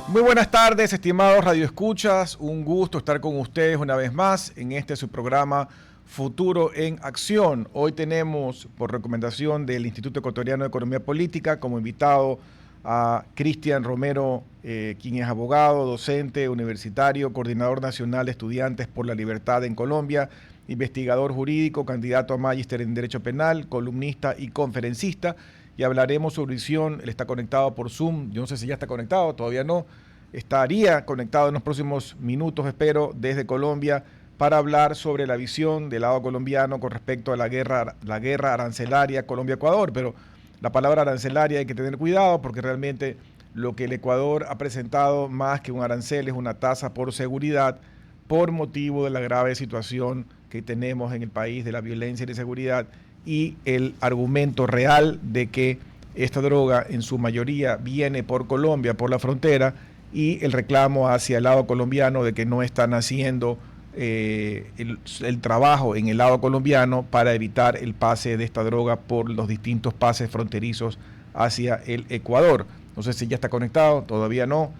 Muy buenas tardes, estimados radioescuchas. Un gusto estar con ustedes una vez más en este su programa Futuro en Acción. Hoy tenemos, por recomendación del Instituto Ecuatoriano de Economía Política, como invitado a Cristian Romero, quien es abogado, docente universitario, coordinador nacional de estudiantes por la libertad en Colombia, investigador jurídico, candidato a magíster en Derecho Penal, columnista y conferencista. Y hablaremos su visión. Él está conectado por Zoom. Yo no sé si ya está conectado, todavía no. Estaría conectado en los próximos minutos, espero, desde Colombia, para hablar sobre la visión del lado colombiano con respecto a la guerra arancelaria Colombia-Ecuador. Pero la palabra arancelaria hay que tener cuidado porque realmente lo que el Ecuador ha presentado más que un arancel es una tasa por seguridad por motivo de la grave situación que tenemos en el país de la violencia y la inseguridad y el argumento real de que esta droga en su mayoría viene por Colombia, por la frontera, y el reclamo hacia el lado colombiano de que no están haciendo el trabajo en el lado colombiano para evitar el pase de esta droga por los distintos pases fronterizos hacia el Ecuador. No sé si ya está conectado, todavía no.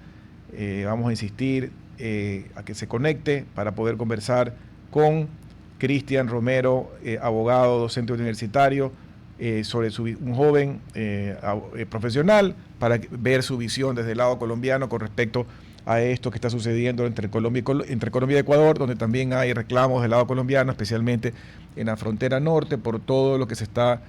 Vamos a insistir a que se conecte para poder conversar con Cristian Romero, abogado, docente universitario, sobre un joven profesional, para ver su visión desde el lado colombiano con respecto a esto que está sucediendo entre Colombia y Ecuador, donde también hay reclamos del lado colombiano, especialmente en la frontera norte, por todo lo que se está,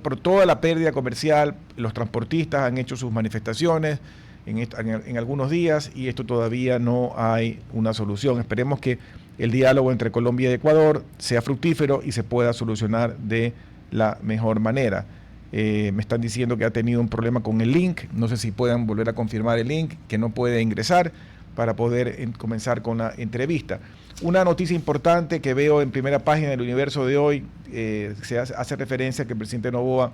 por toda la pérdida comercial. Los transportistas han hecho sus manifestaciones en algunos días y esto todavía no hay una solución. Esperemos que el diálogo entre Colombia y Ecuador sea fructífero y se pueda solucionar de la mejor manera. Me están diciendo que ha tenido un problema con el link. No sé si puedan volver a confirmar el link, que no puede ingresar para poder comenzar con la entrevista. Una noticia importante que veo en primera página del Universo de hoy, se hace referencia a que el presidente Noboa,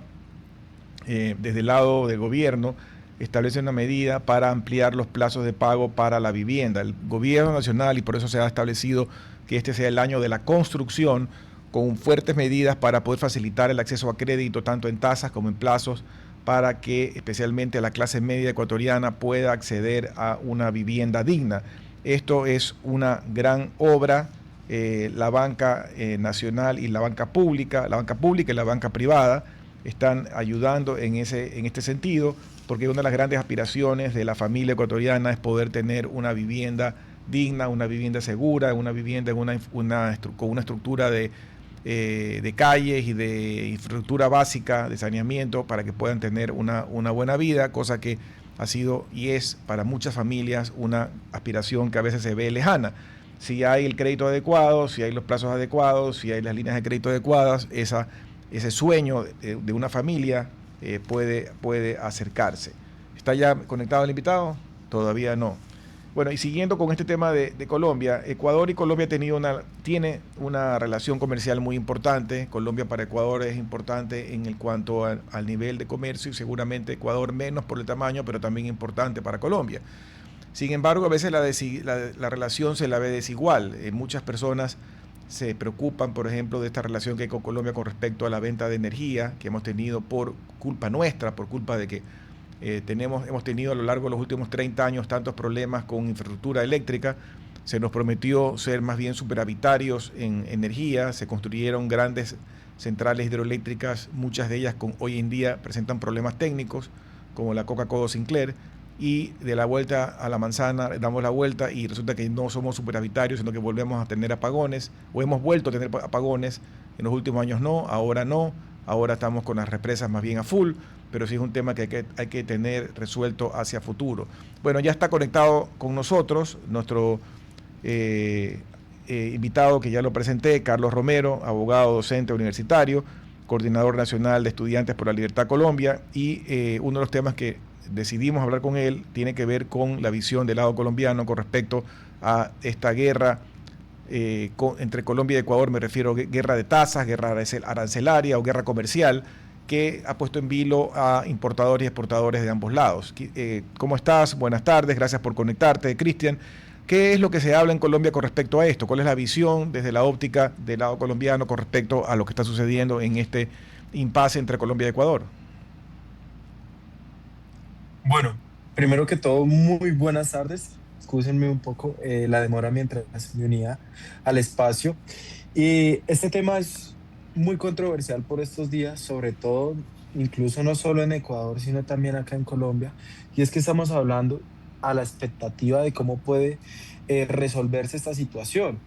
desde el lado del gobierno, establece una medida para ampliar los plazos de pago para la vivienda. El gobierno nacional, y por eso se ha establecido que este sea el año de la construcción, con fuertes medidas para poder facilitar el acceso a crédito, tanto en tasas como en plazos, para que especialmente la clase media ecuatoriana pueda acceder a una vivienda digna. Esto es una gran obra. La banca nacional y la banca pública y la banca privada están ayudando en este sentido, porque una de las grandes aspiraciones de la familia ecuatoriana es poder tener una vivienda digna, una vivienda segura, una vivienda con una estructura de calles y de infraestructura básica, de saneamiento, para que puedan tener una buena vida, cosa que ha sido y es para muchas familias una aspiración que a veces se ve lejana. Si hay el crédito adecuado, si hay los plazos adecuados, si hay las líneas de crédito adecuadas, ese sueño de una familia puede acercarse. ¿Está ya conectado el invitado? Todavía no. Bueno, y siguiendo con este tema de Colombia, Ecuador y Colombia tiene una relación comercial muy importante. Colombia para Ecuador es importante en cuanto al nivel de comercio, y seguramente Ecuador menos por el tamaño, pero también importante para Colombia. Sin embargo, a veces la relación se la ve desigual. Muchas personas se preocupan, por ejemplo, de esta relación que hay con Colombia con respecto a la venta de energía que hemos tenido por culpa nuestra, por culpa de que hemos tenido a lo largo de los últimos 30 años tantos problemas con infraestructura eléctrica. Se nos prometió ser más bien superavitarios en energía, se construyeron grandes centrales hidroeléctricas, muchas de ellas hoy en día presentan problemas técnicos, como la Coca-Cola Sinclair, y de la vuelta a la manzana damos la vuelta y resulta que no somos superavitarios, sino que volvemos a tener apagones, o hemos vuelto a tener apagones. En los últimos años no, ahora estamos con las represas más bien a full, pero sí es un tema que hay que tener resuelto hacia futuro. Bueno, ya está conectado con nosotros nuestro invitado, que ya lo presenté, Carlos Romero, abogado, docente universitario, coordinador nacional de estudiantes por la libertad Colombia, y uno de los temas que decidimos hablar con él tiene que ver con la visión del lado colombiano con respecto a esta guerra entre Colombia y Ecuador. Me refiero a guerra de tasas, guerra arancelaria o guerra comercial, que ha puesto en vilo a importadores y exportadores de ambos lados. ¿Cómo estás? Buenas tardes, gracias por conectarte, Cristian. ¿Qué es lo que se habla en Colombia con respecto a esto? ¿Cuál es la visión desde la óptica del lado colombiano con respecto a lo que está sucediendo en este impasse entre Colombia y Ecuador? Bueno, Primero que todo, muy buenas tardes. Excúsenme un poco la demora mientras me unía al espacio. Y este tema es muy controversial por estos días, sobre todo, incluso no solo en Ecuador, sino también acá en Colombia. Y es que estamos hablando a la expectativa de cómo puede resolverse esta situación.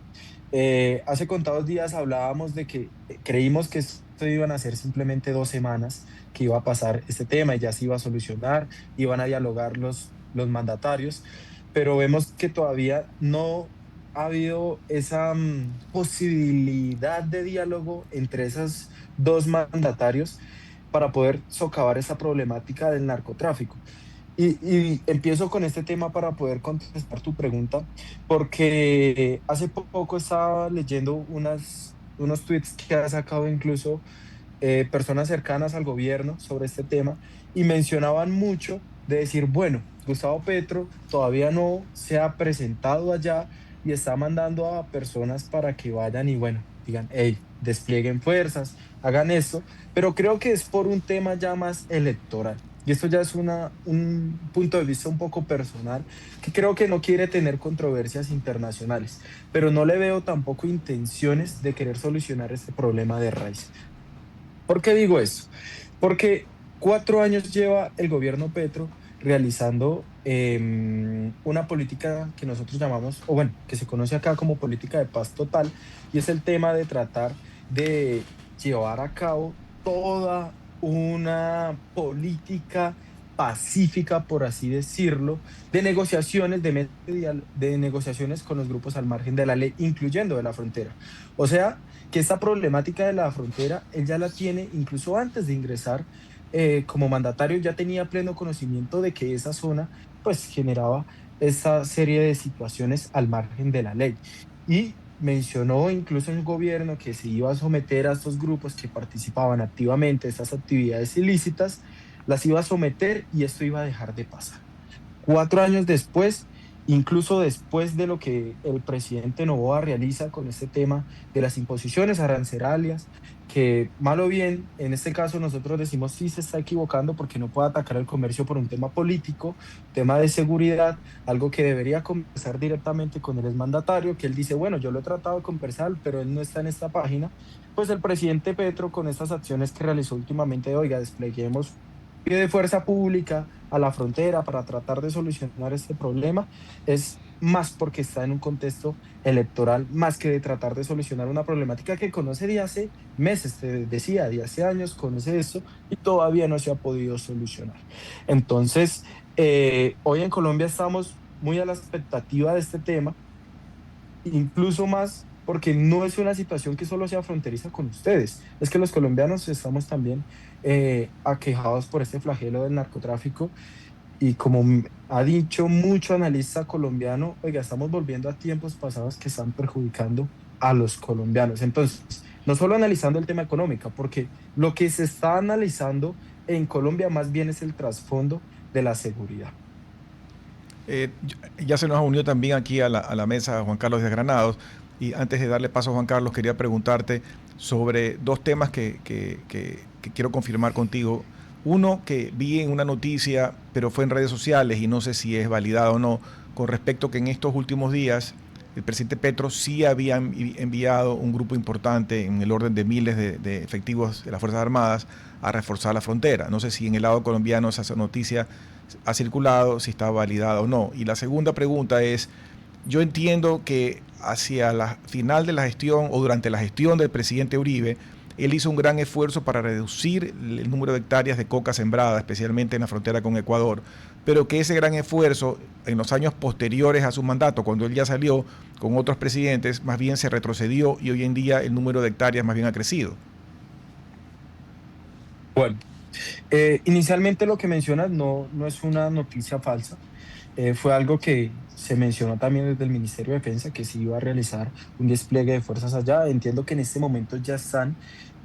Hace contados días hablábamos de que creímos que esto iban a ser simplemente 2 semanas, que iba a pasar este tema y ya se iba a solucionar, iban a dialogar los mandatarios, pero vemos que todavía no ha habido esa posibilidad de diálogo entre esos dos mandatarios para poder socavar esa problemática del narcotráfico. Y empiezo con este tema para poder contestar tu pregunta, porque hace poco estaba leyendo unos tweets que ha sacado incluso personas cercanas al gobierno sobre este tema y mencionaban mucho de decir, bueno, Gustavo Petro todavía no se ha presentado allá y está mandando a personas para que vayan y bueno, digan, hey, desplieguen fuerzas, hagan esto, pero creo que es por un tema ya más electoral. Y esto ya es un punto de vista un poco personal, que creo que no quiere tener controversias internacionales, pero no le veo tampoco intenciones de querer solucionar este problema de raíz. ¿Por qué digo eso? Porque 4 años lleva el gobierno Petro realizando una política que nosotros llamamos, o bueno, que se conoce acá como política de paz total, y es el tema de tratar de llevar a cabo toda una política pacífica, por así decirlo, de negociaciones, de negociaciones con los grupos al margen de la ley, incluyendo de la frontera. O sea, que esta problemática de la frontera, él ya la tiene incluso antes de ingresar como mandatario, ya tenía pleno conocimiento de que esa zona pues generaba esa serie de situaciones al margen de la ley. Y mencionó incluso en el gobierno que se iba a someter a estos grupos que participaban activamente de estas actividades ilícitas, las iba a someter y esto iba a dejar de pasar. 4 años después, incluso después de lo que el presidente Noboa realiza con este tema de las imposiciones arancelarias, que mal o bien, en este caso nosotros decimos sí se está equivocando porque no puede atacar el comercio por un tema político, tema de seguridad, algo que debería conversar directamente con el exmandatario, que él dice, bueno, yo lo he tratado de conversar, pero él no está en esta página, pues el presidente Petro con estas acciones que realizó últimamente, de, oiga, despleguemos pie de fuerza pública a la frontera para tratar de solucionar este problema, es más porque está en un contexto electoral, más que de tratar de solucionar una problemática que conoce de hace meses, te decía, de hace años, conoce esto y todavía no se ha podido solucionar. Entonces, hoy en Colombia estamos muy a la expectativa de este tema, incluso más porque no es una situación que solo sea fronteriza con ustedes, es que los colombianos estamos también aquejados por este flagelo del narcotráfico y como ha dicho mucho analista colombiano, oiga, estamos volviendo a tiempos pasados que están perjudicando a los colombianos. Entonces, no solo analizando el tema económico, porque lo que se está analizando en Colombia más bien es el trasfondo de la seguridad. Ya se nos ha unido también aquí a la mesa Juan Carlos de Granados. Y antes de darle paso a Juan Carlos, quería preguntarte sobre dos temas que quiero confirmar contigo. Uno que vi en una noticia, pero fue en redes sociales y no sé si es validado o no, con respecto a que en estos últimos días el presidente Petro sí había enviado un grupo importante, en el orden de miles de efectivos de las Fuerzas Armadas, a reforzar la frontera. No sé si en el lado colombiano esa noticia ha circulado, si está validada o no. Y la segunda pregunta es, yo entiendo que hacia la final de la gestión o durante la gestión del presidente Uribe, él hizo un gran esfuerzo para reducir el número de hectáreas de coca sembrada, especialmente en la frontera con Ecuador, pero que ese gran esfuerzo en los años posteriores a su mandato, cuando él ya salió con otros presidentes, más bien se retrocedió y hoy en día el número de hectáreas más bien ha crecido. Bueno, inicialmente lo que mencionas no es una noticia falsa. Fue algo que se mencionó también desde el Ministerio de Defensa, que se iba a realizar un despliegue de fuerzas allá. Entiendo que en este momento ya están,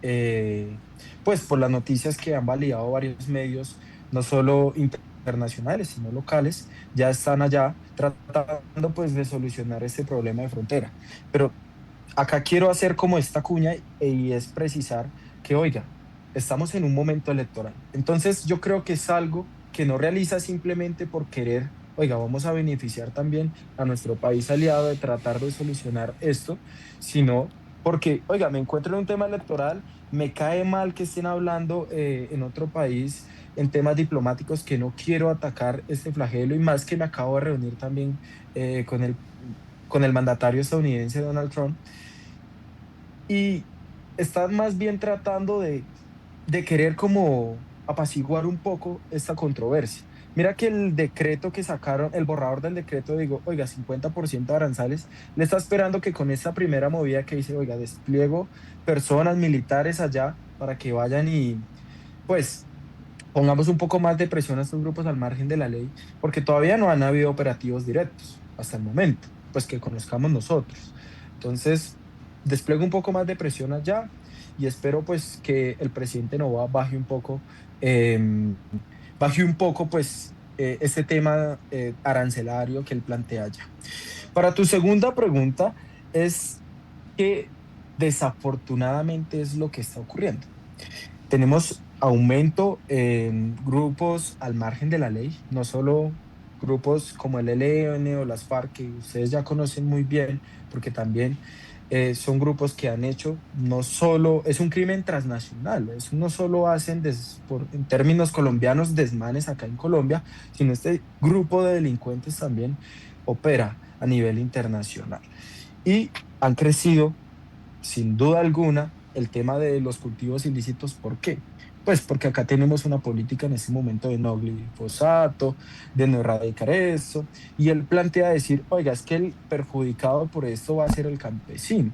eh, pues por las noticias que han validado varios medios, no solo internacionales, sino locales, ya están allá tratando pues de solucionar este problema de frontera. Pero acá quiero hacer como esta cuña y es precisar que, oiga, estamos en un momento electoral. Entonces yo creo que es algo que no realiza simplemente por querer, oiga, vamos a beneficiar también a nuestro país aliado de tratar de solucionar esto, sino porque, oiga, me encuentro en un tema electoral, me cae mal que estén hablando en otro país en temas diplomáticos, que no quiero atacar este flagelo, y más que me acabo de reunir también con el mandatario estadounidense Donald Trump, y están más bien tratando de querer como apaciguar un poco esta controversia. Mira que el decreto que sacaron, el borrador del decreto, digo, oiga, 50% de aranzales, le está esperando que con esta primera movida que dice, oiga, despliego personas militares allá para que vayan y pues pongamos un poco más de presión a estos grupos al margen de la ley, porque todavía no han habido operativos directos hasta el momento, pues que conozcamos nosotros. Entonces, despliego un poco más de presión allá y espero pues que el presidente Novoa eh, baje un poco pues este tema arancelario que él plantea allá. Para tu segunda pregunta, es que desafortunadamente es lo que está ocurriendo. Tenemos aumento en grupos al margen de la ley, no solo grupos como el ELN o las FARC, que ustedes ya conocen muy bien, porque también son grupos que han hecho, no solo, es un crimen transnacional, es, no solo hacen, en términos colombianos, desmanes acá en Colombia, sino este grupo de delincuentes también opera a nivel internacional. Y han crecido sin duda alguna, el tema de los cultivos ilícitos. ¿Por qué? Pues porque acá tenemos una política en ese momento de no glifosato, de no erradicar eso, y él plantea decir, oiga, es que el perjudicado por esto va a ser el campesino.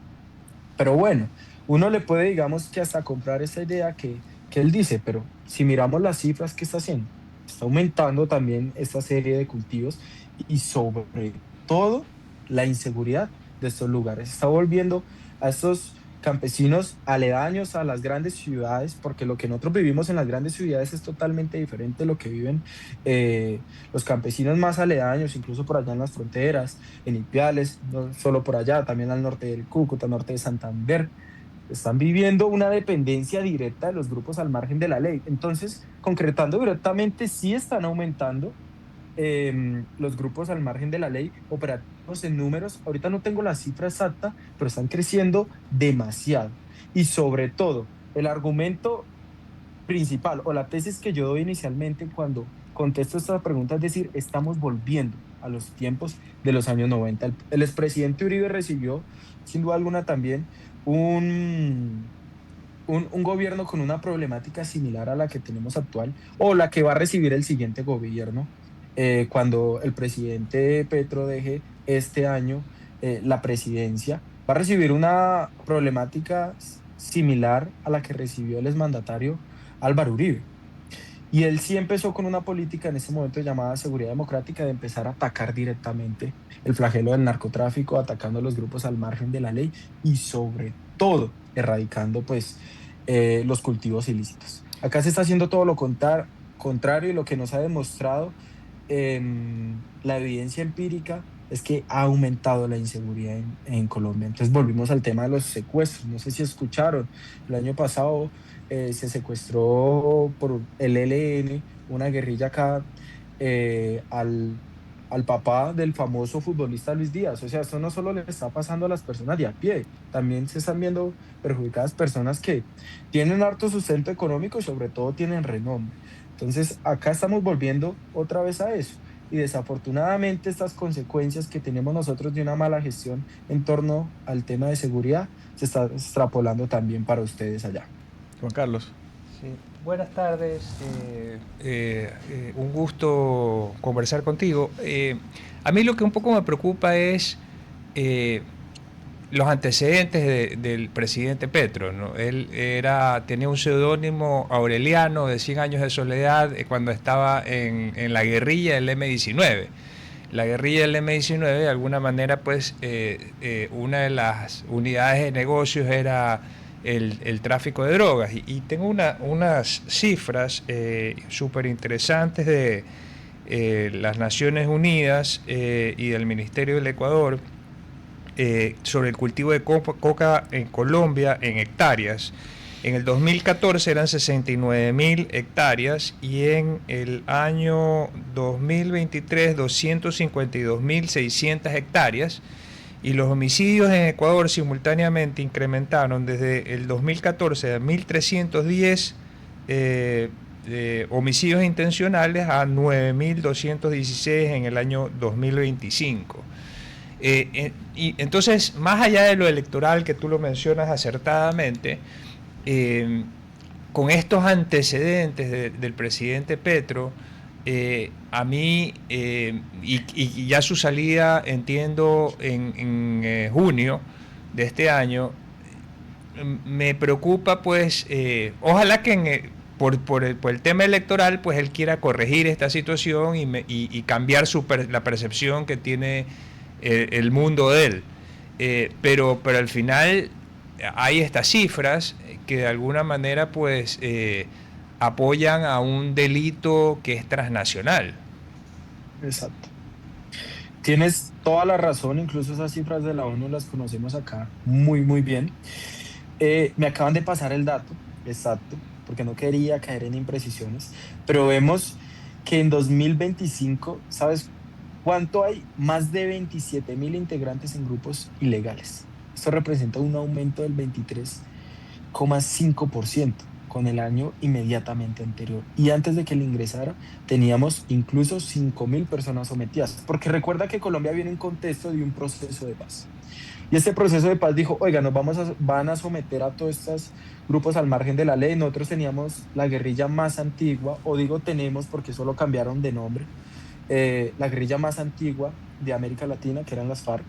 Pero bueno, uno le puede, digamos, que hasta comprar esa idea que él dice, pero si miramos las cifras que está haciendo, está aumentando también esta serie de cultivos y sobre todo la inseguridad de estos lugares. Está volviendo a estos campesinos aledaños a las grandes ciudades, porque lo que nosotros vivimos en las grandes ciudades es totalmente diferente de lo que viven los campesinos más aledaños, incluso por allá en las fronteras, en Ipiales, no solo por allá, también al norte del Cúcuta, norte de Santander. Están viviendo una dependencia directa de los grupos al margen de la ley. Entonces, concretando directamente, sí están aumentando los grupos al margen de la ley, operativos en números. Ahorita no tengo la cifra exacta, pero están creciendo demasiado. Y sobre todo, el argumento principal o la tesis que yo doy inicialmente cuando contesto esta pregunta es decir, estamos volviendo a los tiempos de los años 90. El expresidente Uribe recibió, sin duda alguna, también un, un gobierno con una problemática similar a la que tenemos actual o la que va a recibir el siguiente gobierno cuando el presidente Petro deje este año la presidencia. Va a recibir una problemática similar a la que recibió el exmandatario Álvaro Uribe. Y él sí empezó con una política en ese momento llamada seguridad democrática, de empezar a atacar directamente el flagelo del narcotráfico, atacando a los grupos al margen de la ley y sobre todo erradicando pues los cultivos ilícitos. Acá se está haciendo todo lo contrario, y lo que nos ha demostrado la evidencia empírica es que ha aumentado la inseguridad en Colombia. Entonces volvimos al tema de los secuestros. No sé si escucharon, el año pasado se secuestró por el ELN, una guerrilla acá, al papá del famoso futbolista Luis Díaz. O sea, esto no solo le está pasando a las personas de a pie, también se están viendo perjudicadas personas que tienen harto sustento económico y sobre todo tienen renombre. Entonces, acá estamos volviendo otra vez a eso. Y desafortunadamente estas consecuencias que tenemos nosotros de una mala gestión en torno al tema de seguridad se está extrapolando también para ustedes allá. Juan Carlos. Sí. Buenas tardes, un gusto conversar contigo. A mí lo que un poco me preocupa es los antecedentes del presidente Petro, ¿no? Él tenía un seudónimo Aureliano de 100 años de soledad cuando estaba en la guerrilla del M-19. La guerrilla del M-19, de alguna manera, pues, una de las unidades de negocios era el tráfico de drogas. Y tengo unas cifras súper interesantes de las Naciones Unidas y del Ministerio del Ecuador sobre el cultivo de coca en Colombia en hectáreas. En el 2014 eran 69.000 hectáreas y en el año 2023 252.600 hectáreas. Y los homicidios en Ecuador simultáneamente incrementaron desde el 2014 a 1.310 homicidios intencionales a 9.216 en el año 2025. Y entonces, más allá de lo electoral que tú lo mencionas acertadamente, con estos antecedentes del presidente Petro, a mí, y ya su salida, entiendo, en junio de este año, me preocupa, pues, ojalá que por el tema electoral, pues él quiera corregir esta situación y cambiar la percepción que tiene el mundo de él. Pero al final hay estas cifras que de alguna manera, pues, apoyan a un delito que es transnacional. Exacto. Tienes toda la razón, incluso esas cifras de la ONU las conocemos acá muy, muy bien. Me acaban de pasar el dato, exacto, porque no quería caer en imprecisiones, pero vemos que en 2025, ¿sabes cuánto hay? Más de 27.000 integrantes en grupos ilegales. Esto representa un aumento del 23,5% con el año inmediatamente anterior. Y antes de que él ingresara, teníamos incluso 5.000 personas sometidas, porque recuerda que Colombia viene en contexto de un proceso de paz. Y este proceso de paz dijo, oiga, van a someter a todos estos grupos al margen de la ley. Nosotros teníamos la guerrilla más antigua, o digo tenemos porque solo cambiaron de nombre, la guerrilla más antigua de América Latina, que eran las FARC.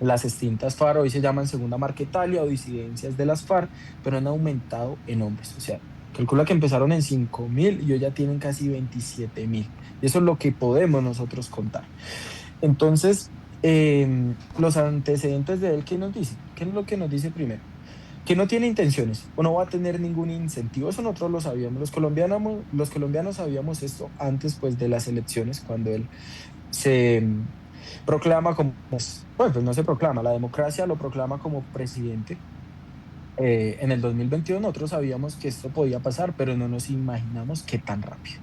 Las extintas FARC hoy se llaman Segunda Marquetalia o disidencias de las FARC, pero han aumentado en hombres. O sea, calcula que empezaron en 5.000 y hoy ya tienen casi 27.000. Y eso es lo que podemos nosotros contar. Entonces, los antecedentes de él, ¿qué nos dice? ¿Qué es lo que nos dice primero? Que no tiene intenciones o no va a tener ningún incentivo. Eso nosotros lo sabíamos. Los colombianos sabíamos esto antes, pues, de las elecciones, cuando él se proclama como, pues no se proclama, la democracia lo proclama como presidente. En el 2022 nosotros sabíamos que esto podía pasar, pero no nos imaginamos qué tan rápido.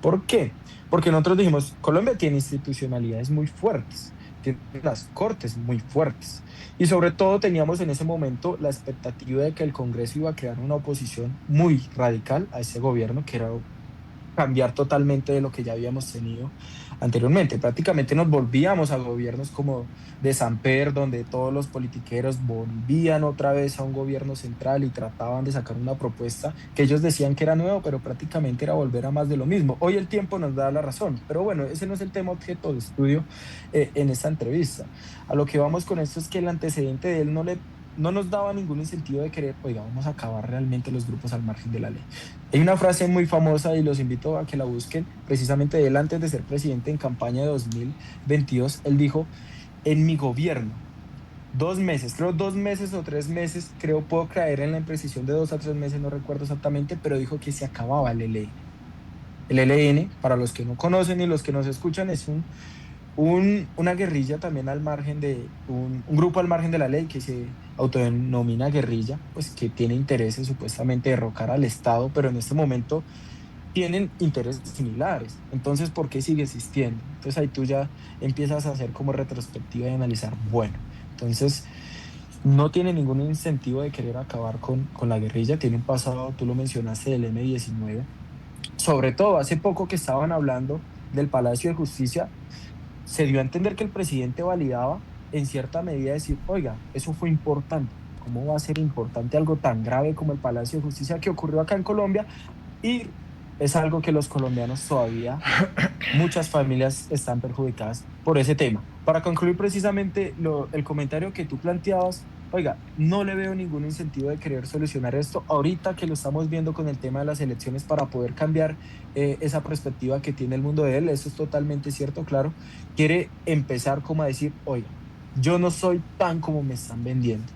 ¿Por qué? Porque nosotros dijimos, Colombia tiene institucionalidades muy fuertes, tiene las cortes muy fuertes, y sobre todo teníamos en ese momento la expectativa de que el Congreso iba a crear una oposición muy radical a ese gobierno, que era cambiar totalmente de lo que ya habíamos tenido anteriormente. Prácticamente nos volvíamos a gobiernos como de Samper, donde todos los politiqueros volvían otra vez a un gobierno central y trataban de sacar una propuesta que ellos decían que era nuevo, pero prácticamente era volver a más de lo mismo. Hoy el tiempo nos da la razón, pero bueno, ese no es el tema objeto de estudio en esta entrevista. A lo que vamos con esto es que el antecedente de él no nos daba ningún incentivo de querer, oiga, vamos a acabar realmente los grupos al margen de la ley. Hay una frase muy famosa y los invito a que la busquen, precisamente de él antes de ser presidente en campaña de 2022. Él dijo, en mi gobierno, 2 meses o 3 meses, puedo caer en la imprecisión de 2 a 3 meses, no recuerdo exactamente, pero dijo que se acababa el ELN. El ELN, para los que no conocen y los que nos escuchan, es una guerrilla también al margen de un grupo al margen de la ley que se autodenomina guerrilla, pues que tiene intereses supuestamente de derrocar al Estado, pero en este momento tienen intereses similares. Entonces, ¿por qué sigue existiendo? Entonces ahí tú ya empiezas a hacer como retrospectiva y analizar, bueno, entonces no tiene ningún incentivo de querer acabar con la guerrilla, tiene un pasado, tú lo mencionaste, del M-19. Sobre todo, hace poco que estaban hablando del Palacio de Justicia, se dio a entender que el presidente validaba en cierta medida decir, oiga, eso fue importante. ¿Cómo va a ser importante algo tan grave como el Palacio de Justicia que ocurrió acá en Colombia? Y es algo que los colombianos todavía, muchas familias están perjudicadas por ese tema. Para concluir precisamente el comentario que tú planteabas, oiga, no le veo ningún incentivo de querer solucionar esto ahorita que lo estamos viendo con el tema de las elecciones para poder cambiar esa perspectiva que tiene el mundo de él. Eso es totalmente cierto, claro. Quiere empezar como a decir, oiga, yo no soy tan como me están vendiendo.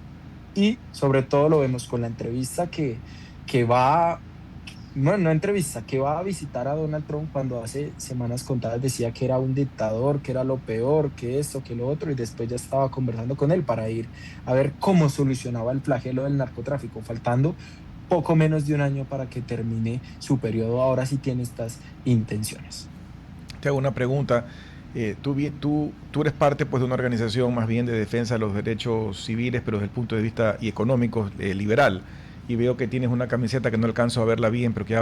Y sobre todo lo vemos con la entrevista que va, bueno, no entrevista, que va a visitar a Donald Trump cuando hace semanas contadas decía que era un dictador, que era lo peor, que esto, que lo otro, y después ya estaba conversando con él para ir a ver cómo solucionaba el flagelo del narcotráfico, faltando poco menos de un año para que termine su periodo. Ahora sí tiene estas intenciones. Te hago una pregunta. Tú eres parte pues, de una organización más bien de defensa de los derechos civiles, pero desde el punto de vista y económico liberal. Y veo que tienes una camiseta que no alcanzo a verla bien, pero que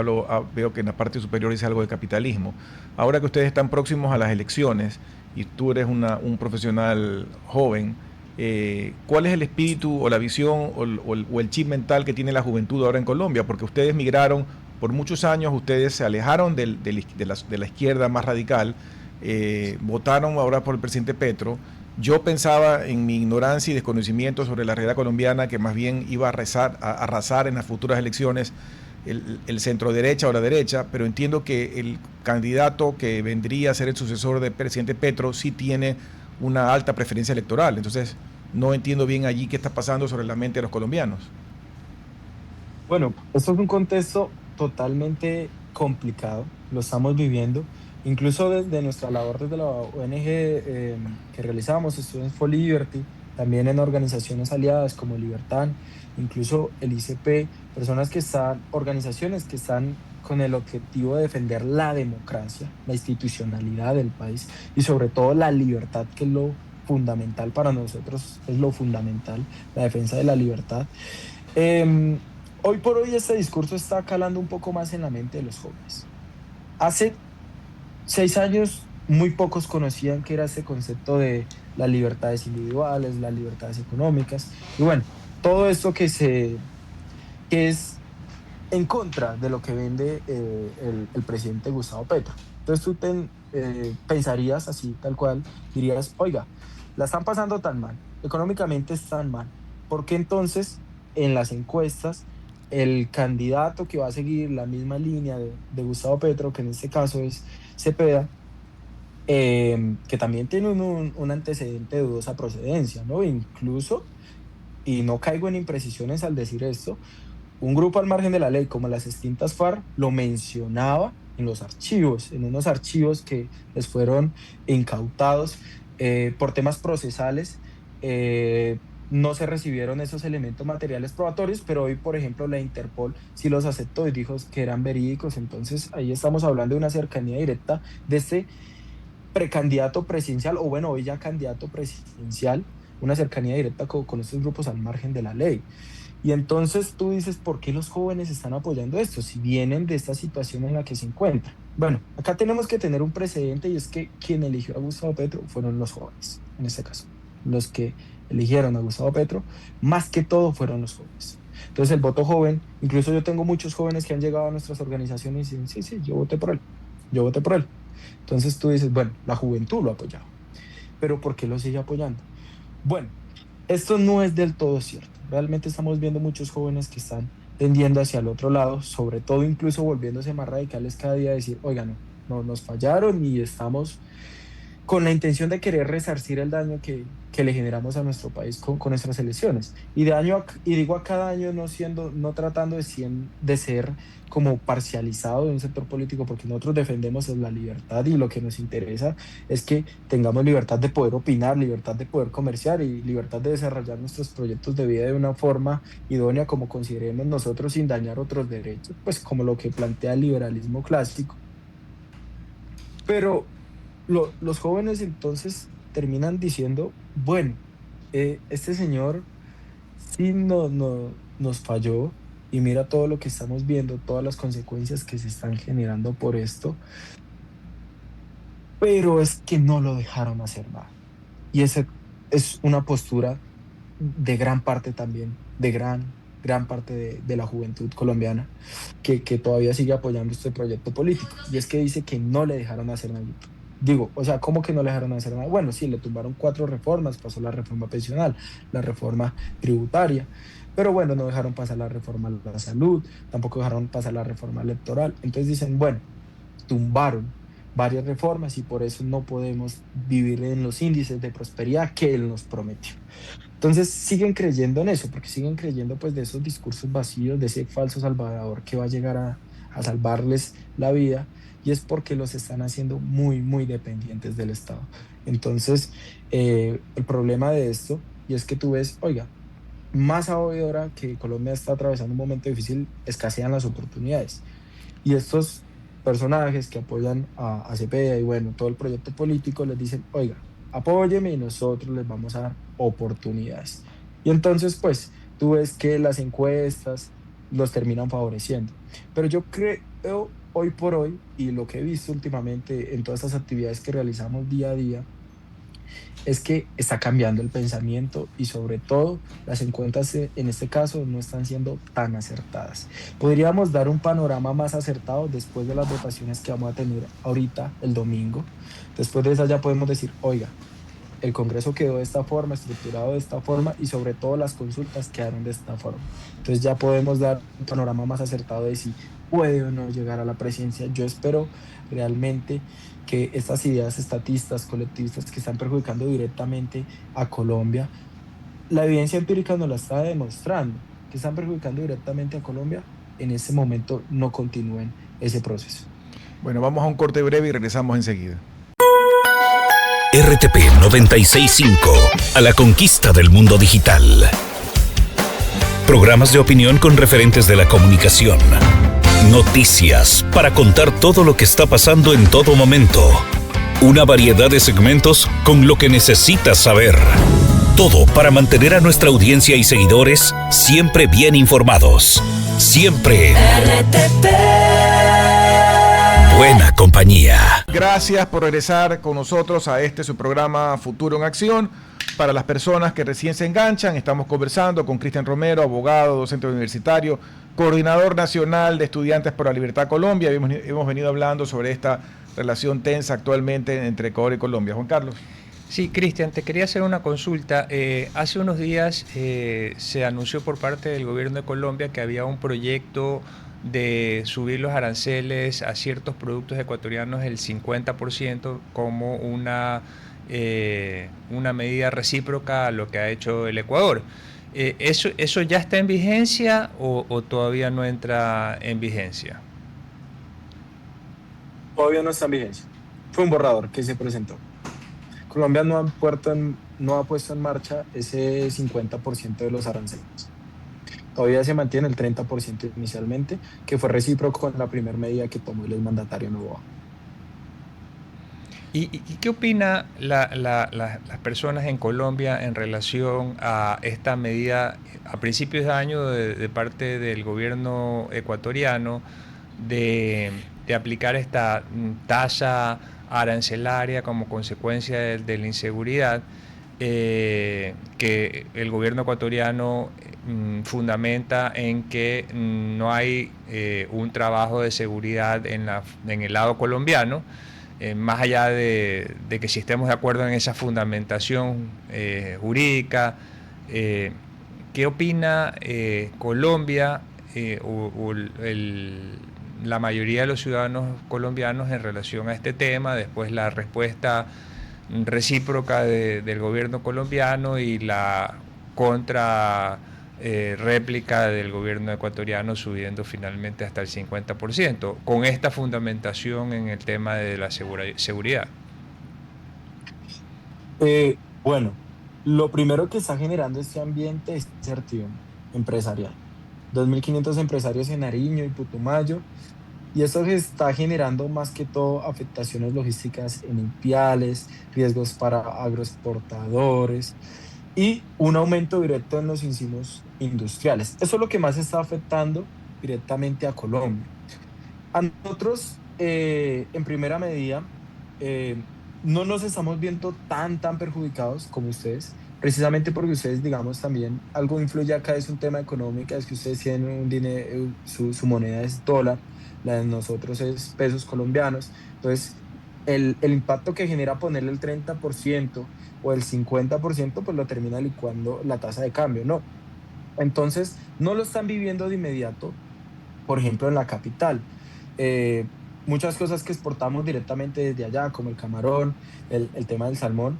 veo que en la parte superior dice algo de capitalismo. Ahora que ustedes están próximos a las elecciones y tú eres un profesional joven, ¿cuál es el espíritu o la visión o el chip mental que tiene la juventud ahora en Colombia? Porque ustedes migraron por muchos años, ustedes se alejaron de la izquierda más radical, votaron ahora por el presidente Petro. Yo pensaba en mi ignorancia y desconocimiento sobre la realidad colombiana que más bien iba a arrasar en las futuras elecciones el centro derecha o la derecha, pero entiendo que el candidato que vendría a ser el sucesor del presidente Petro sí tiene una alta preferencia electoral. Entonces, no entiendo bien allí qué está pasando sobre la mente de los colombianos. Bueno, esto es un contexto totalmente complicado, lo estamos viviendo. Incluso desde nuestra labor desde la ONG que realizamos, Students for Liberty, también en organizaciones aliadas como Libertad, incluso el ICP, organizaciones que están con el objetivo de defender la democracia, la institucionalidad del país y sobre todo la libertad, que es lo fundamental para nosotros, es lo fundamental, la defensa de la libertad. Em, Hoy por hoy este discurso está calando un poco más en la mente de los jóvenes. Hace 6 años muy pocos conocían qué era ese concepto de las libertades individuales, las libertades económicas, y bueno, todo esto que es en contra de lo que vende el presidente Gustavo Petro. Entonces pensarías así, tal cual, dirías, oiga, la están pasando tan mal, económicamente están mal, ¿por qué entonces en las encuestas el candidato que va a seguir la misma línea de Gustavo Petro, que en este caso es Cepeda, que también tiene un antecedente de dudosa procedencia, ¿no? Incluso, y no caigo en imprecisiones al decir esto, un grupo al margen de la ley, como las extintas FARC, lo mencionaba en los archivos, en unos archivos que les fueron incautados por temas procesales. No se recibieron esos elementos materiales probatorios, pero hoy, por ejemplo, la Interpol sí los aceptó y dijo que eran verídicos. Entonces, ahí estamos hablando de una cercanía directa de este precandidato presidencial, o bueno, hoy ya candidato presidencial, una cercanía directa con estos grupos al margen de la ley. Y entonces tú dices, ¿por qué los jóvenes están apoyando esto si vienen de esta situación en la que se encuentran? Bueno, acá tenemos que tener un precedente, y es que quien eligió a Gustavo Petro fueron los jóvenes, en este caso. Los que eligieron a Gustavo Petro, más que todo fueron los jóvenes. Entonces el voto joven, incluso yo tengo muchos jóvenes que han llegado a nuestras organizaciones y dicen, sí, sí, yo voté por él, yo voté por él. Entonces tú dices, bueno, la juventud lo ha apoyado, pero ¿por qué lo sigue apoyando? Bueno, esto no es del todo cierto. Realmente estamos viendo muchos jóvenes que están tendiendo hacia el otro lado, sobre todo incluso volviéndose más radicales cada día, decir, oigan, no, no nos fallaron y estamos con la intención de querer resarcir el daño que le generamos a nuestro país con nuestras elecciones. Y digo a cada año no tratando de ser como parcializado de un sector político, porque nosotros defendemos la libertad y lo que nos interesa es que tengamos libertad de poder opinar, libertad de poder comerciar y libertad de desarrollar nuestros proyectos de vida de una forma idónea como consideremos nosotros, sin dañar otros derechos, pues como lo que plantea el liberalismo clásico. Pero los jóvenes entonces terminan diciendo, bueno, este señor sí nos falló, y mira todo lo que estamos viendo, todas las consecuencias que se están generando por esto, pero es que no lo dejaron hacer nada. Y esa es una postura de gran parte también, de gran parte de la juventud colombiana, que todavía sigue apoyando este proyecto político. Y es que dice que no le dejaron hacer nada. Digo, o sea, ¿cómo que no le dejaron hacer nada? Bueno, sí, le tumbaron 4 reformas, pasó la reforma pensional, la reforma tributaria, pero bueno, no dejaron pasar la reforma a la salud, tampoco dejaron pasar la reforma electoral. Entonces dicen, bueno, tumbaron varias reformas y por eso no podemos vivir en los índices de prosperidad que él nos prometió. Entonces siguen creyendo en eso, porque siguen creyendo pues de esos discursos vacíos, de ese falso salvador que va a llegar a salvarles la vida, y es porque los están haciendo muy, muy dependientes del Estado. Entonces, el problema de esto, y es que tú ves, oiga, más ahora que Colombia está atravesando un momento difícil, escasean las oportunidades. Y estos personajes que apoyan a Cepeda y bueno, todo el proyecto político les dicen, oiga, apóyeme y nosotros les vamos a dar oportunidades. Y entonces, pues, tú ves que las encuestas los terminan favoreciendo. Pero yo creo hoy por hoy, y lo que he visto últimamente en todas estas actividades que realizamos día a día, es que está cambiando el pensamiento y sobre todo las encuestas en este caso no están siendo tan acertadas. Podríamos dar un panorama más acertado después de las votaciones que vamos a tener ahorita el domingo. Después de esas ya podemos decir, oiga, el Congreso quedó de esta forma, estructurado de esta forma y sobre todo las consultas quedaron de esta forma. Entonces ya podemos dar un panorama más acertado de si puede o no llegar a la presidencia. Yo espero realmente que estas ideas estatistas, colectivistas que están perjudicando directamente a Colombia, la evidencia empírica nos la está demostrando, que están perjudicando directamente a Colombia, en este momento no continúen ese proceso. Bueno, vamos a un corte breve y regresamos enseguida. RTP 965, a la conquista del mundo digital. Programas de opinión con referentes de la comunicación. Noticias para contar todo lo que está pasando en todo momento. Una variedad de segmentos con lo que necesitas saber. Todo para mantener a nuestra audiencia y seguidores siempre bien informados. Siempre RTP. Buena compañía. Gracias por regresar con nosotros a su programa Futuro en Acción. Para las personas que recién se enganchan, estamos conversando con Cristian Romero, abogado, docente universitario, coordinador nacional de Estudiantes por la Libertad Colombia. Hemos venido hablando sobre esta relación tensa actualmente entre Ecuador y Colombia. Juan Carlos. Sí, Cristian, te quería hacer una consulta. Hace unos días se anunció por parte del gobierno de Colombia que había un proyecto de subir los aranceles a ciertos productos ecuatorianos el 50% como una medida recíproca a lo que ha hecho el Ecuador. ¿Eso ya está en vigencia o todavía no entra en vigencia? Todavía no está en vigencia. Fue un borrador que se presentó. Colombia no ha puesto en marcha ese 50% de los aranceles. Todavía se mantiene el 30% inicialmente, que fue recíproco con la primera medida que tomó el exmandatario Noboa. ¿Y qué opina las personas en Colombia en relación a esta medida a principios de año de parte del gobierno ecuatoriano de aplicar esta tasa arancelaria como consecuencia de la inseguridad que el gobierno ecuatoriano fundamenta en que no hay un trabajo de seguridad en el lado colombiano? Más allá de que si estemos de acuerdo en esa fundamentación jurídica, ¿qué opina Colombia la mayoría de los ciudadanos colombianos en relación a este tema? Después la respuesta recíproca del gobierno colombiano y la contra réplica del gobierno ecuatoriano subiendo finalmente hasta el 50%, con esta fundamentación en el tema de la seguridad. Bueno, lo primero que está generando este ambiente es incertidumbre empresarial. 2.500 empresarios en Nariño y Putumayo, y esto está generando más que todo afectaciones logísticas en Ipiales, riesgos para agroexportadores y un aumento directo en los insumos industriales. Eso es lo que más está afectando directamente a Colombia. A nosotros, en primera medida, no nos estamos viendo tan perjudicados como ustedes, precisamente porque ustedes, digamos, también algo influye acá, es un tema económico, es que ustedes tienen un dinero, su moneda es dólar, la de nosotros es pesos colombianos. Entonces, el impacto que genera ponerle el 30% o el 50%, pues lo termina licuando la tasa de cambio, ¿no? Entonces, no lo están viviendo de inmediato, por ejemplo, en la capital. Muchas cosas que exportamos directamente desde allá, como el camarón, el tema del salmón,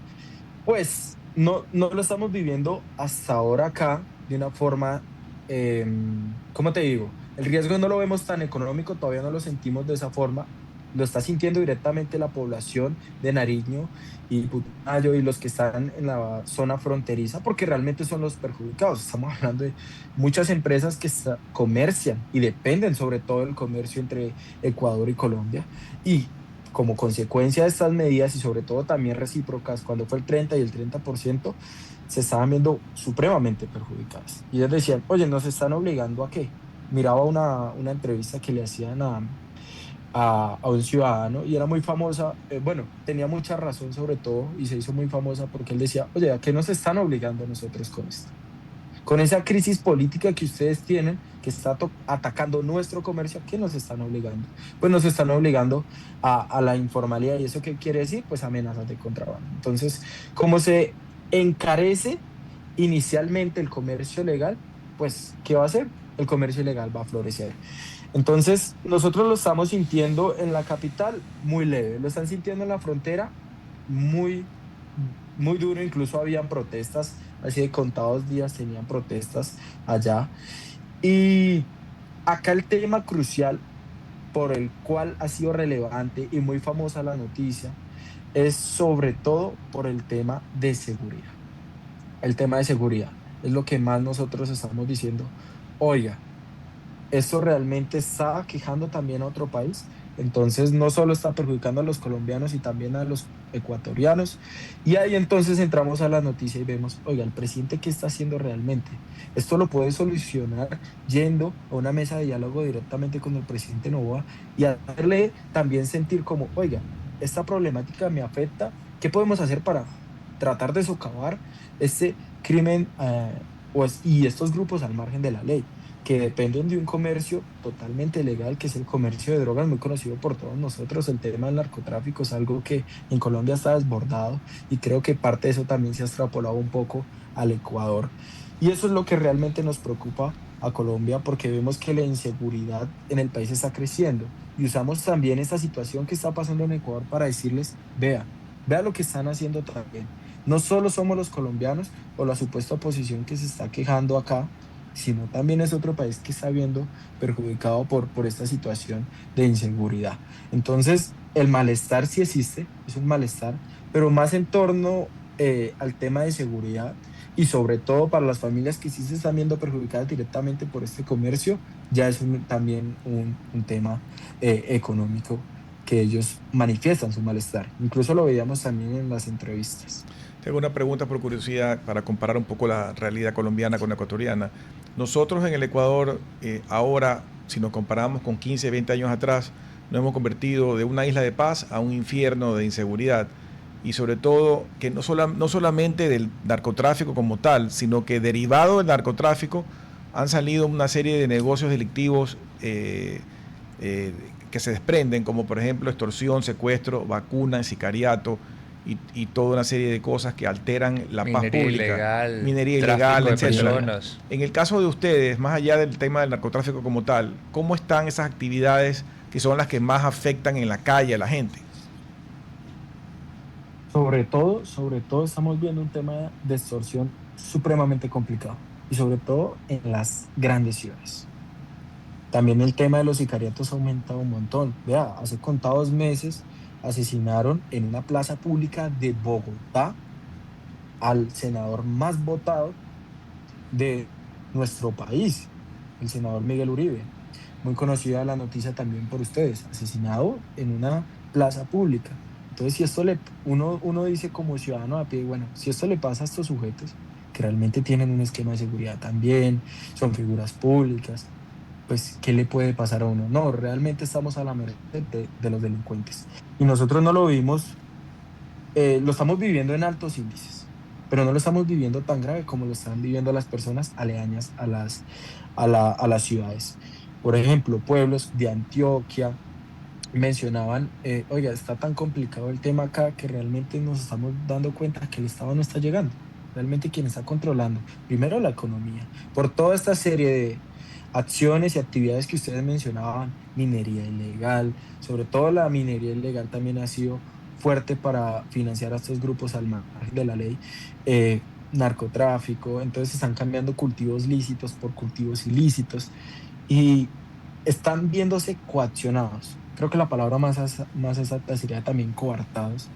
pues no lo estamos viviendo hasta ahora acá de una forma, ¿cómo te digo? El riesgo no lo vemos tan económico, todavía no lo sentimos de esa forma, lo está sintiendo directamente la población de Nariño y Putumayo y los que están en la zona fronteriza, porque realmente son los perjudicados. Estamos hablando de muchas empresas que comercian y dependen sobre todo del comercio entre Ecuador y Colombia, y como consecuencia de estas medidas y sobre todo también recíprocas, cuando fue el 30 y el 30%, se estaban viendo supremamente perjudicadas. Y ellos decían, oye, ¿nos están obligando a qué? Miraba una entrevista que le hacían a un ciudadano y era muy famosa, bueno, tenía mucha razón sobre todo y se hizo muy famosa porque él decía, oye, ¿a qué nos están obligando a nosotros con esto? Con esa crisis política que ustedes tienen, que está atacando nuestro comercio, ¿a qué nos están obligando? Pues nos están obligando a la informalidad. ¿Y eso qué quiere decir? Pues amenazas de contrabando. Entonces, como se encarece inicialmente el comercio legal, pues, ¿qué va a hacer? El comercio ilegal va a florecer. Entonces, nosotros lo estamos sintiendo en la capital muy leve, lo están sintiendo en la frontera muy, muy duro. Incluso habían protestas, así de contados días tenían protestas allá. Y acá el tema crucial por el cual ha sido relevante y muy famosa la noticia es sobre todo por el tema de seguridad. El tema de seguridad es lo que más nosotros estamos diciendo. Oiga, esto realmente está quejando también a otro país. Entonces no solo está perjudicando a los colombianos y también a los ecuatorianos. Y ahí entonces entramos a la noticia y vemos, oiga, el presidente, ¿qué está haciendo realmente? Esto lo puede solucionar yendo a una mesa de diálogo directamente con el presidente Noboa y hacerle también sentir como, oiga, esta problemática me afecta. ¿Qué podemos hacer para tratar de socavar este crimen y estos grupos al margen de la ley, que dependen de un comercio totalmente legal, que es el comercio de drogas, muy conocido por todos nosotros? El tema del narcotráfico es algo que en Colombia está desbordado y creo que parte de eso también se ha extrapolado un poco al Ecuador. Y eso es lo que realmente nos preocupa a Colombia, porque vemos que la inseguridad en el país está creciendo y usamos también esta situación que está pasando en Ecuador para decirles, vea lo que están haciendo también. No solo somos los colombianos o la supuesta oposición que se está quejando acá, sino también es otro país que está viendo perjudicado por esta situación de inseguridad. Entonces, el malestar sí existe, es un malestar, pero más en torno al tema de seguridad y sobre todo para las familias que sí se están viendo perjudicadas directamente por este comercio, ya es también un tema económico que ellos manifiestan su malestar. Incluso lo veíamos también en las entrevistas. Tengo una pregunta por curiosidad para comparar un poco la realidad colombiana con la ecuatoriana. Nosotros en el Ecuador, ahora, si nos comparamos con 15, 20 años atrás, nos hemos convertido de una isla de paz a un infierno de inseguridad. Y sobre todo, que no solamente del narcotráfico como tal, sino que derivado del narcotráfico han salido una serie de negocios delictivos que se desprenden, como por ejemplo extorsión, secuestro, vacuna, sicariato, y toda una serie de cosas que alteran la paz pública, minería ilegal, etcétera. En el caso de ustedes, más allá del tema del narcotráfico como tal, ¿cómo están esas actividades que son las que más afectan en la calle a la gente? Sobre todo estamos viendo un tema de extorsión supremamente complicado y sobre todo en las grandes ciudades. También el tema de los sicariatos ha aumentado un montón. Vea, hace contados meses asesinaron en una plaza pública de Bogotá al senador más votado de nuestro país, el senador Miguel Uribe. Muy conocida la noticia también por ustedes, asesinado en una plaza pública. Entonces, si esto uno dice como ciudadano a pie, bueno, si esto le pasa a estos sujetos, que realmente tienen un esquema de seguridad también, son figuras públicas, pues, ¿qué le puede pasar a uno? No, realmente estamos a la merced de los delincuentes. Y nosotros no lo vimos, lo estamos viviendo en altos índices, pero no lo estamos viviendo tan grave como lo están viviendo las personas aledañas a las ciudades. Por ejemplo, pueblos de Antioquia mencionaban, oiga, está tan complicado el tema acá que realmente nos estamos dando cuenta que el Estado no está llegando. Realmente quien está controlando, primero la economía, por toda esta serie de acciones y actividades que ustedes mencionaban, minería ilegal, sobre todo la minería ilegal también ha sido fuerte para financiar a estos grupos al margen de la ley, narcotráfico. Entonces están cambiando cultivos lícitos por cultivos ilícitos y están viéndose coaccionados creo que la palabra más exacta sería también coartados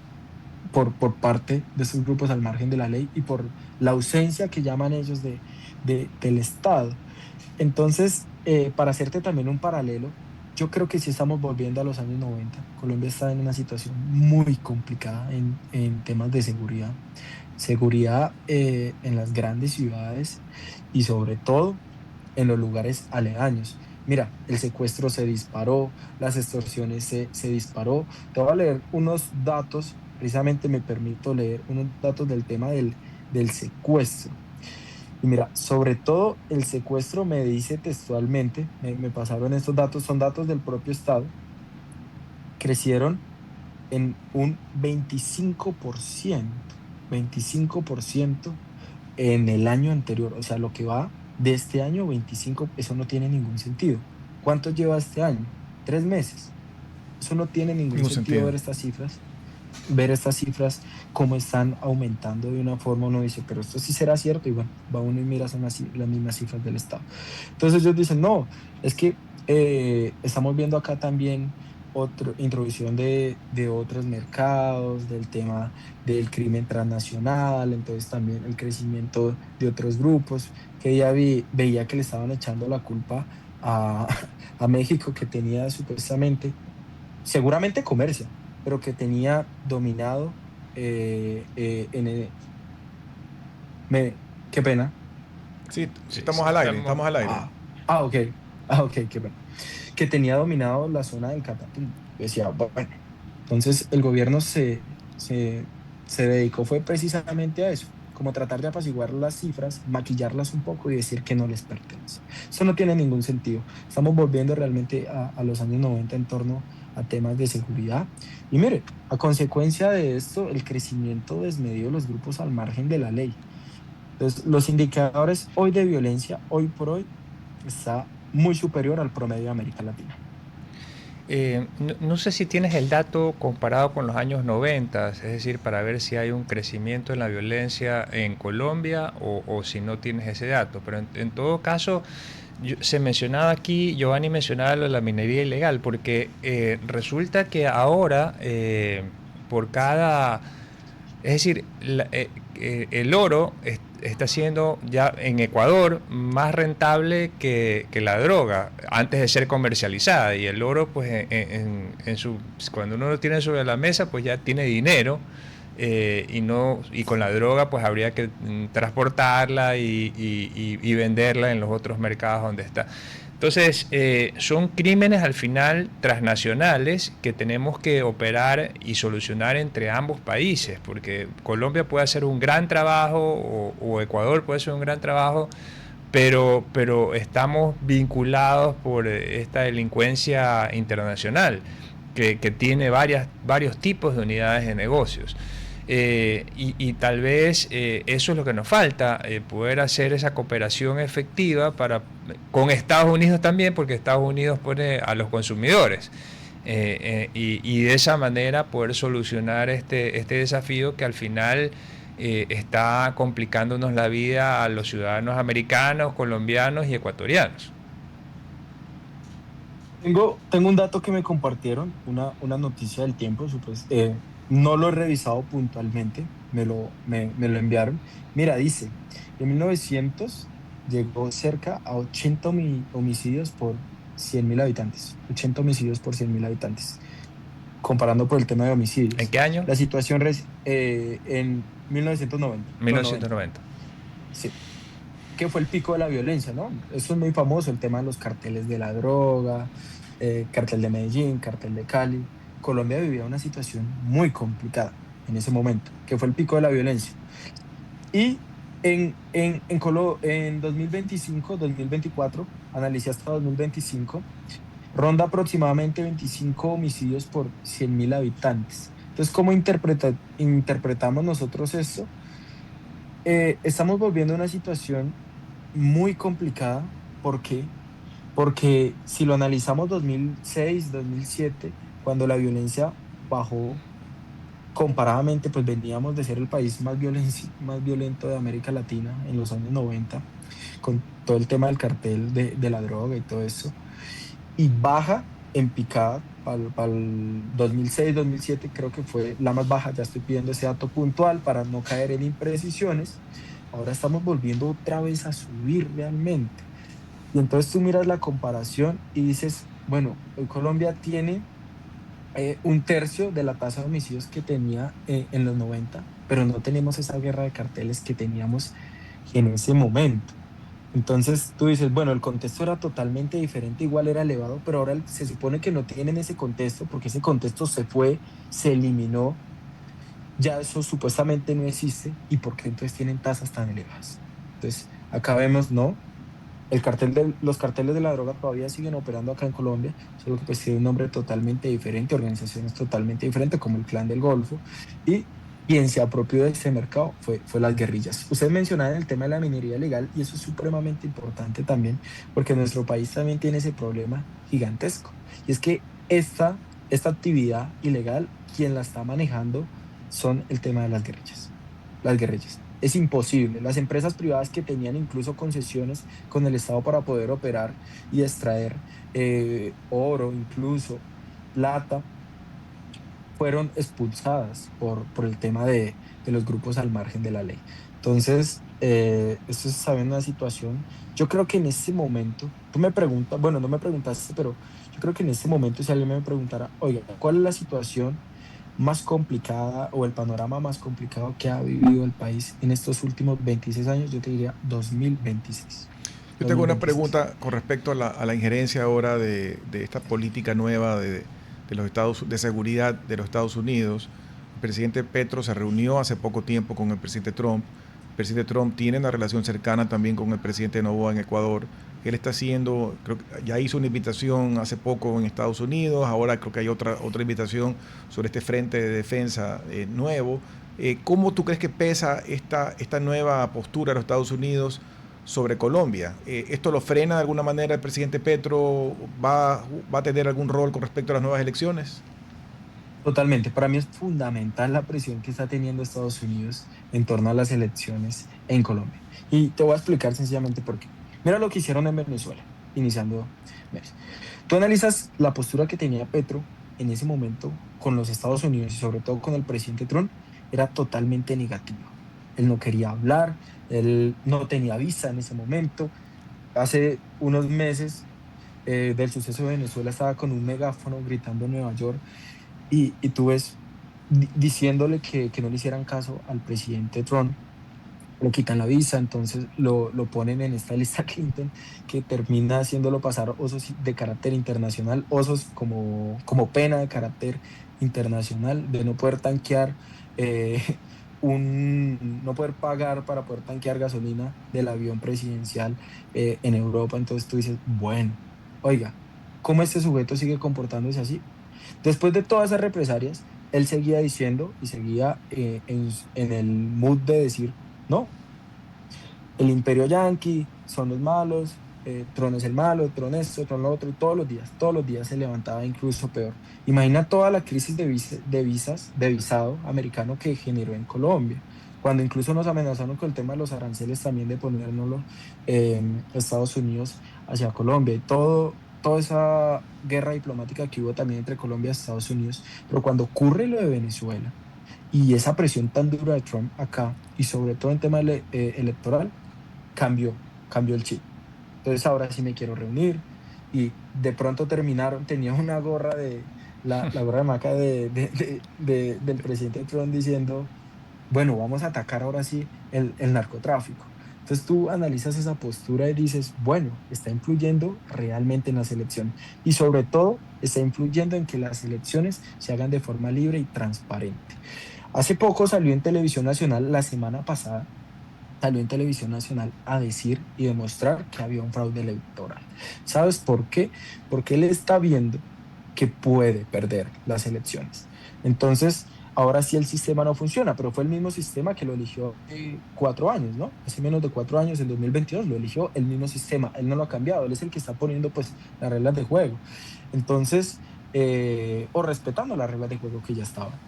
por parte de estos grupos al margen de la ley y por la ausencia que llaman ellos del Estado. Entonces, para hacerte también un paralelo, yo creo que si estamos volviendo a los años 90. Colombia está en una situación muy complicada en temas de seguridad. Seguridad en las grandes ciudades y sobre todo en los lugares aledaños. Mira, el secuestro se disparó, las extorsiones se disparó. Te voy a leer unos datos, precisamente me permito leer unos datos del tema del secuestro. Y mira, sobre todo el secuestro me dice textualmente, me pasaron estos datos, son datos del propio Estado, crecieron en un 25% en el año anterior, o sea, lo que va de este año, 25, eso no tiene ningún sentido. ¿Cuánto lleva este año? 3 meses. Eso no tiene ningún Ningún sentido sentido. ver estas cifras, cómo están aumentando de una forma, uno dice, pero esto sí será cierto, y bueno, va uno y mira, son las mismas cifras del Estado. Entonces ellos dicen, no, es que estamos viendo acá también otra introducción de otros mercados, del tema del crimen transnacional, entonces también el crecimiento de otros grupos, que ya veía que le estaban echando la culpa a, a México, que tenía supuestamente, seguramente comercia, pero que tenía dominado qué pena. Sí, Sí, estamos sí, al aire, estamos al aire. Ok, ok, qué pena. Que tenía dominado la zona del Catatumbo. Yo decía, bueno, entonces el gobierno se dedicó, fue precisamente a eso, como tratar de apaciguar las cifras, maquillarlas un poco y decir que no les pertenece. Eso no tiene ningún sentido. Estamos volviendo realmente a los años 90 en torno a temas de seguridad. Y mire, a consecuencia de esto, el crecimiento desmedido de los grupos al margen de la ley. Entonces, los indicadores hoy de violencia, hoy por hoy, está muy superior al promedio de América Latina. No sé si tienes el dato comparado con los años 90, es decir, para ver si hay un crecimiento en la violencia en Colombia o si no tienes ese dato, pero en todo caso, se mencionaba aquí, Giovanni mencionaba lo de la minería ilegal, porque resulta que ahora por cada, es decir, el oro está siendo ya en Ecuador más rentable que la droga antes de ser comercializada, y el oro pues cuando uno lo tiene sobre la mesa pues ya tiene dinero, y con la droga pues habría que transportarla y venderla en los otros mercados donde está. Entonces, son crímenes al final transnacionales que tenemos que operar y solucionar entre ambos países, porque Colombia puede hacer un gran trabajo o Ecuador puede hacer un gran trabajo, pero estamos vinculados por esta delincuencia internacional que tiene varios tipos de unidades de negocios. Y tal vez eso es lo que nos falta, poder hacer esa cooperación efectiva con Estados Unidos también, porque Estados Unidos pone a los consumidores, y de esa manera poder solucionar este desafío que al final está complicándonos la vida a los ciudadanos americanos, colombianos y ecuatorianos. Tengo un dato que me compartieron, una noticia del tiempo, no lo he revisado puntualmente, me lo enviaron. Mira, dice, en 1900 llegó cerca a 80 homicidios por 100.000 habitantes, 80 homicidios por 100.000 habitantes, comparando por el tema de ¿En homicidios. qué año? La situación en 1990, los 90, 1990. sí, que fue el pico de la violencia, ¿no? Eso es muy famoso, el tema de los carteles de la droga, cartel de Medellín, cartel de Cali. Colombia vivía una situación muy complicada en ese momento, que fue el pico de la violencia. Y en 2025, 2024, analicé hasta 2025, ronda aproximadamente 25 homicidios por 100.000 habitantes. Entonces, ¿cómo interpretamos nosotros esto? Estamos volviendo a una situación muy complicada. ¿Por qué? Porque si lo analizamos 2006, 2007, cuando la violencia bajó comparadamente, pues veníamos de ser el país más violento de América Latina en los años 90, con todo el tema del cartel de la droga y todo eso, y baja en picada para el 2006, 2007 creo que fue la más baja, ya estoy pidiendo ese dato puntual para no caer en imprecisiones. Ahora estamos volviendo otra vez a subir realmente. Y entonces tú miras la comparación y dices, bueno, hoy Colombia tiene un tercio de la tasa de homicidios que tenía en los 90, pero no tenemos esa guerra de carteles que teníamos en ese momento. Entonces tú dices, bueno, el contexto era totalmente diferente, igual era elevado, pero ahora se supone que no tienen ese contexto porque ese contexto se fue, se eliminó, ya eso supuestamente no existe y por qué entonces tienen tasas tan elevadas. Entonces, acá vemos, ¿no? Los carteles de la droga todavía siguen operando acá en Colombia, solo que pues tiene un nombre totalmente diferente, organizaciones totalmente diferentes, como el Clan del Golfo, y quien se apropió de ese mercado fue las guerrillas. Usted mencionaba el tema de la minería ilegal, y eso es supremamente importante también, porque nuestro país también tiene ese problema gigantesco, y es que esta actividad ilegal, quien la está manejando son el tema de las guerrillas. Las guerrillas. Es imposible. Las empresas privadas que tenían incluso concesiones con el Estado para poder operar y extraer oro, incluso plata, fueron expulsadas por el tema de los grupos al margen de la ley. Entonces, esto es sabiendo una situación. Yo creo que en este momento, tú me preguntas, bueno, no me preguntaste, pero yo creo que en este momento, si alguien me preguntara, oiga, ¿cuál es la situación más complicada o el panorama más complicado que ha vivido el país en estos últimos 26 años? Yo te diría 2026. Yo tengo una 2026. pregunta con respecto a la injerencia ahora de esta política nueva de los de seguridad de los Estados Unidos. El presidente Petro se reunió hace poco tiempo con el presidente Trump. El presidente Trump tiene una relación cercana también con el presidente Noboa en Ecuador. Él está haciendo, creo que ya hizo una invitación hace poco en Estados Unidos, ahora creo que hay otra invitación sobre este frente de defensa nuevo. ¿Cómo tú crees que pesa esta nueva postura de los Estados Unidos sobre Colombia? ¿Esto lo frena de alguna manera el presidente Petro? ¿Va a tener algún rol con respecto a las nuevas elecciones? Totalmente. Para mí es fundamental la presión que está teniendo Estados Unidos en torno a las elecciones en Colombia. Y te voy a explicar sencillamente por qué. Mira lo que hicieron en Venezuela, iniciando. Mira, tú analizas la postura que tenía Petro en ese momento con los Estados Unidos y sobre todo con el presidente Trump, era totalmente negativa. Él no quería hablar, él no tenía visa en ese momento. Hace unos meses del suceso de Venezuela estaba con un megáfono gritando en Nueva York y tú ves diciéndole que no le hicieran caso al presidente Trump, le quitan la visa, entonces lo ponen en esta lista Clinton que termina haciéndolo pasar osos de carácter internacional, osos como pena de carácter internacional, de no poder tanquear, eh, no poder pagar para poder tanquear gasolina del avión presidencial en Europa. Entonces tú dices, bueno, oiga, ¿cómo este sujeto sigue comportándose así? Después de todas esas represalias, él seguía diciendo y seguía en el mood de decir, no, el imperio yanqui son los malos, Tron es el malo, Tron esto, Tron lo otro, y todos los días se levantaba incluso peor. Imagina toda la crisis de visado americano que generó en Colombia, cuando incluso nos amenazaron con el tema de los aranceles también de ponérnoslo Estados Unidos hacia Colombia, y toda esa guerra diplomática que hubo también entre Colombia y Estados Unidos. Pero cuando ocurre lo de Venezuela y esa presión tan dura de Trump acá, y sobre todo en tema electoral, cambió el chip. Entonces ahora sí me quiero reunir, y de pronto tenía una gorra la gorra de maca del presidente Trump diciendo, bueno, vamos a atacar ahora sí el narcotráfico. Entonces tú analizas esa postura y dices, bueno, está influyendo realmente en las elecciones, y sobre todo está influyendo en que las elecciones se hagan de forma libre y transparente. Hace poco salió en Televisión Nacional, la semana pasada, salió en Televisión Nacional a decir y demostrar que había un fraude electoral. ¿Sabes por qué? Porque él está viendo que puede perder las elecciones. Entonces, ahora sí el sistema no funciona, pero fue el mismo sistema que lo eligió hace 4 años, ¿no? Hace menos de 4 años, en 2022, lo eligió el mismo sistema. Él no lo ha cambiado, él es el que está poniendo pues las reglas de juego. Entonces, o respetando las reglas de juego que ya estaban.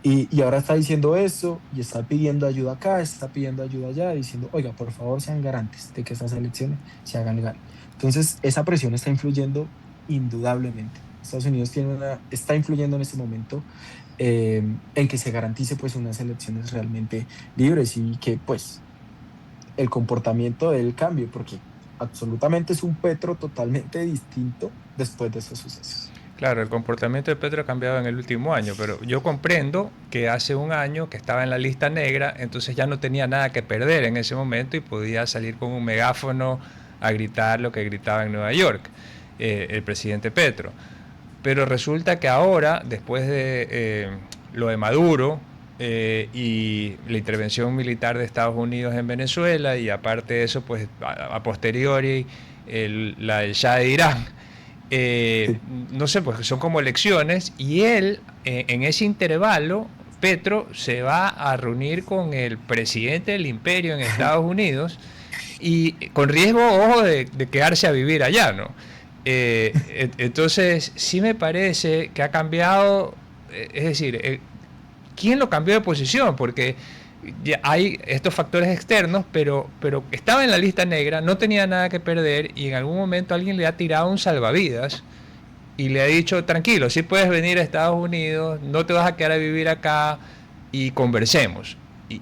Y ahora está diciendo eso y está pidiendo ayuda acá, está pidiendo ayuda allá, diciendo, oiga, por favor sean garantes de que estas elecciones se hagan legal. Entonces, esa presión está influyendo indudablemente, Estados Unidos está influyendo en este momento en que se garantice pues unas elecciones realmente libres y que pues el comportamiento del cambio, porque absolutamente es un Petro totalmente distinto después de esos sucesos. Claro, el comportamiento de Petro ha cambiado en el último año, pero yo comprendo que hace un año que estaba en la lista negra, entonces ya no tenía nada que perder en ese momento y podía salir con un megáfono a gritar lo que gritaba en Nueva York el presidente Petro. Pero resulta que ahora, después de lo de Maduro y la intervención militar de Estados Unidos en Venezuela, y aparte de eso, pues a posteriori, la del Shah de Irán, Sí. no sé, pues son como elecciones, y él, en ese intervalo, Petro se va a reunir con el presidente del imperio en Estados Unidos, y con riesgo, ojo, de quedarse a vivir allá, ¿no? Entonces, sí me parece que ha cambiado, es decir, ¿quién lo cambió de posición? Porque ya hay estos factores externos, pero estaba en la lista negra, no tenía nada que perder, y en algún momento alguien le ha tirado un salvavidas y le ha dicho, tranquilo, sí puedes venir a Estados Unidos, no te vas a quedar a vivir acá y conversemos.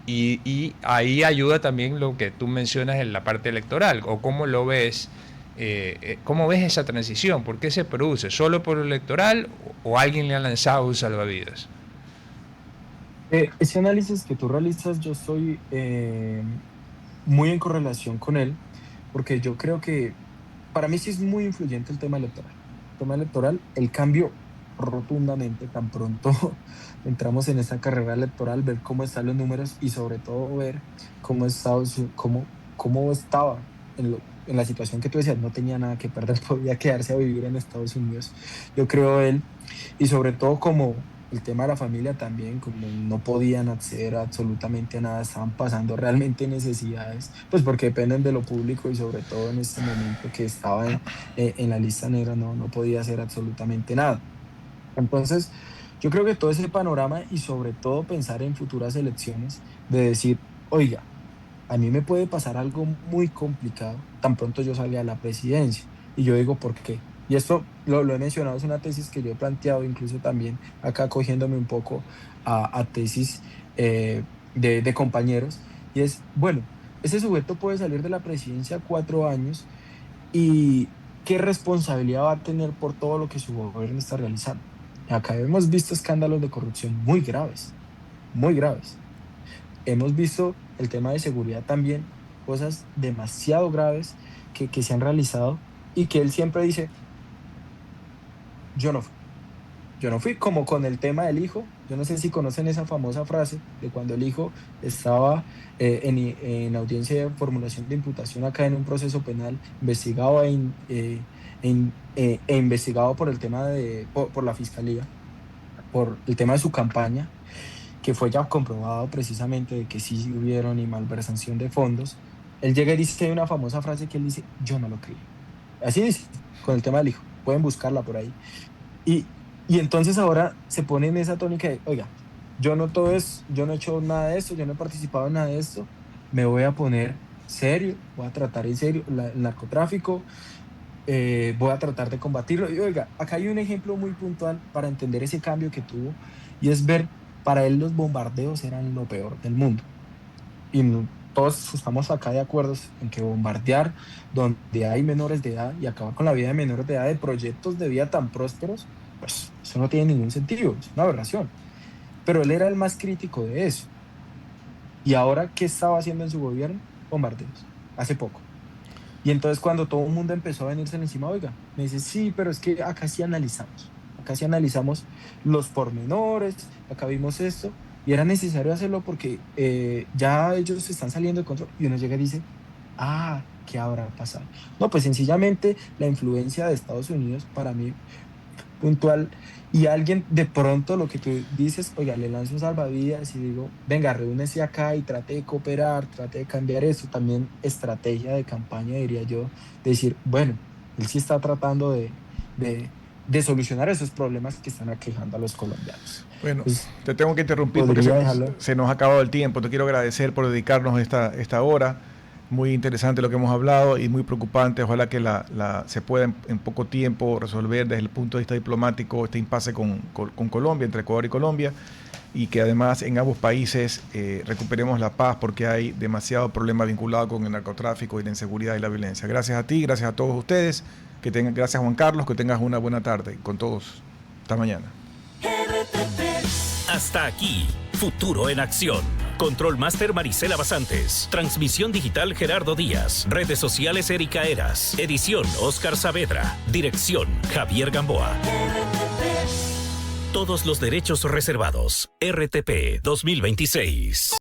Y ahí ayuda también lo que tú mencionas en la parte electoral, o cómo lo ves. ¿Cómo ves esa transición? ¿Por qué se produce? ¿Solo por lo electoral o alguien le ha lanzado un salvavidas? Ese análisis que tú realizas, yo estoy muy en correlación con él, porque yo creo que para mí sí es muy influyente el tema electoral. El tema electoral, el cambio rotundamente tan pronto entramos en esta carrera electoral, ver cómo están los números y sobre todo ver cómo estaba en la situación que tú decías, no tenía nada que perder, podía quedarse a vivir en Estados Unidos. Yo creo él, y sobre todo como el tema de la familia también, como no podían acceder absolutamente a nada, estaban pasando realmente necesidades, pues porque dependen de lo público y sobre todo en este momento que estaba en la lista negra no podía hacer absolutamente nada. Entonces, yo creo que todo ese panorama y sobre todo pensar en futuras elecciones, de decir, oiga, a mí me puede pasar algo muy complicado tan pronto yo salga de la presidencia. Y yo digo, ¿por qué? Y esto lo he mencionado, es una tesis que yo he planteado incluso también acá cogiéndome un poco a tesis de compañeros. Y es, bueno, ese sujeto puede salir de la presidencia 4 años y qué responsabilidad va a tener por todo lo que su gobierno está realizando. Acá hemos visto escándalos de corrupción muy graves, muy graves. Hemos visto el tema de seguridad también, cosas demasiado graves que se han realizado y que él siempre dice, yo no fui. Yo no fui, como con el tema del hijo. Yo no sé si conocen esa famosa frase de cuando el hijo estaba en audiencia de formulación de imputación acá en un proceso penal, investigado e investigado por el tema por la fiscalía, por el tema de su campaña, que fue ya comprobado precisamente de que sí hubieron y malversación de fondos. Él llega y dice una famosa frase que él dice, yo no lo creí. Así dice, con el tema del hijo. Pueden buscarla por ahí. Y, y entonces ahora se pone en esa tónica de, oiga, yo no he hecho nada de esto, yo no he participado en nada de esto, me voy a poner serio, voy a tratar en serio el narcotráfico, voy a tratar de combatirlo. Y oiga, acá hay un ejemplo muy puntual para entender ese cambio que tuvo, y es ver, para él los bombardeos eran lo peor del mundo. Y todos estamos acá de acuerdo en que bombardear donde hay menores de edad y acabar con la vida de menores de edad de proyectos de vida tan prósperos, pues eso no tiene ningún sentido, es una aberración. Pero él era el más crítico de eso. ¿Y ahora qué estaba haciendo en su gobierno? Bombardeos, hace poco. Y entonces cuando todo el mundo empezó a venirse encima, oiga, me dice, sí, pero es que acá sí analizamos los pormenores, acá vimos esto, y era necesario hacerlo porque ya ellos se están saliendo de control. Y uno llega y dice, ¿qué habrá pasado? No, pues sencillamente la influencia de Estados Unidos para mí puntual, y alguien de pronto lo que tú dices, oiga, le lanzo un salvavidas y digo, venga, reúnese acá y trate de cooperar, trate de cambiar esto, también estrategia de campaña, diría yo, de decir, bueno, él sí está tratando de solucionar esos problemas que están aquejando a los colombianos. Bueno, Pues, te tengo que interrumpir porque podría dejarlo. se nos ha acabado el tiempo. Te quiero agradecer por dedicarnos esta hora. Muy interesante lo que hemos hablado y muy preocupante. Ojalá que se pueda en poco tiempo resolver desde el punto de vista diplomático este impasse con Colombia, entre Ecuador y Colombia, y que además en ambos países recuperemos la paz, porque hay demasiado problema vinculado con el narcotráfico y la inseguridad y la violencia. Gracias a ti, gracias a todos ustedes. Gracias Juan Carlos, que tengas una buena tarde con todos. Hasta mañana. Hasta aquí, Futuro en Acción. Control Master Marisela Basantes. Transmisión digital Gerardo Díaz. Redes sociales Erika Eras. Edición Oscar Saavedra. Dirección Javier Gamboa. Todos los derechos reservados. RTP 2026.